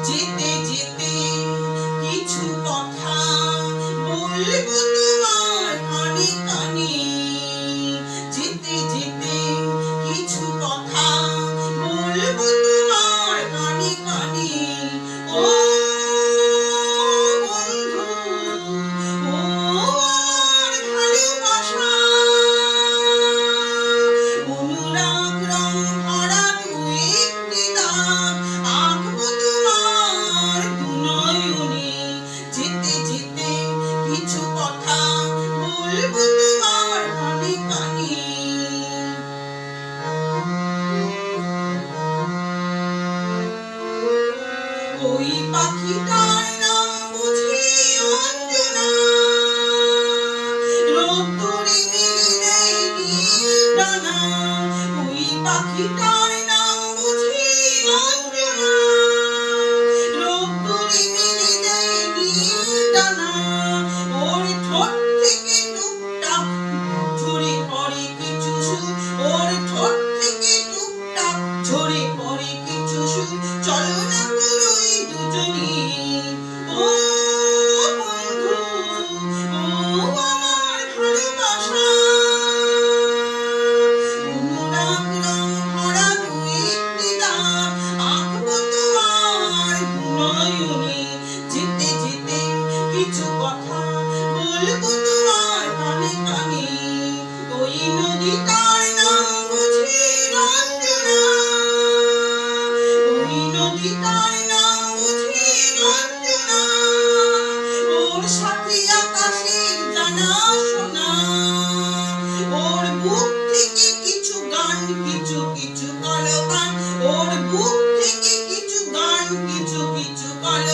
যেতে যেতে কিছু কথা বলবো তোমার কানে কানে, যেতে যেতে কিছু কথা বলবো তোমার কানে কানে। ও বন্ধু, ও আমার ভালোবাসা, অনুরাগ রং ভরা দু একটি দাগ আঁকবো তোমার দু নয়নে। যেতে যেতে কিছু কথা বলবো তোমার কানে কানে। ওই পাখিটার নাম বুঝি অঞ্জনা, রোদ্দুরে মেলে দেয় নীল ডানা। ওই পাখিটার নাম বুঝি অঞ্জনা, রোদ্দুরে মেলে দেয় নীল ডানা। ওর ঠোঁট থেকে টুকটাক ঝরে পড়ে কিছু সুর, ওর ঠোঁট থেকে টুকটাক ঝরে পড়ে কিছু সুর। চলো না পুরোই দুজনে, ও বন্ধু, ও আমার ভালোবাসা, অনুরাগ রং ভরা দু একটি দাগ আঁকবো তোমার দু নয়নে। যেতে যেতে কিছু কথা বলবো তোমার কানে কানে। ওই নদীটার নাম বুঝি রঞ্জনা, ওই নদীটার নাম বুঝি রঞ্জনা। ওর সাথে আকাশের জানা শোনা, ওর বুক থেকে কিছু গান, কিছু কিছু কলকান। ওর বুক থেকে কিছু গান, কিছু কিছু কলকান।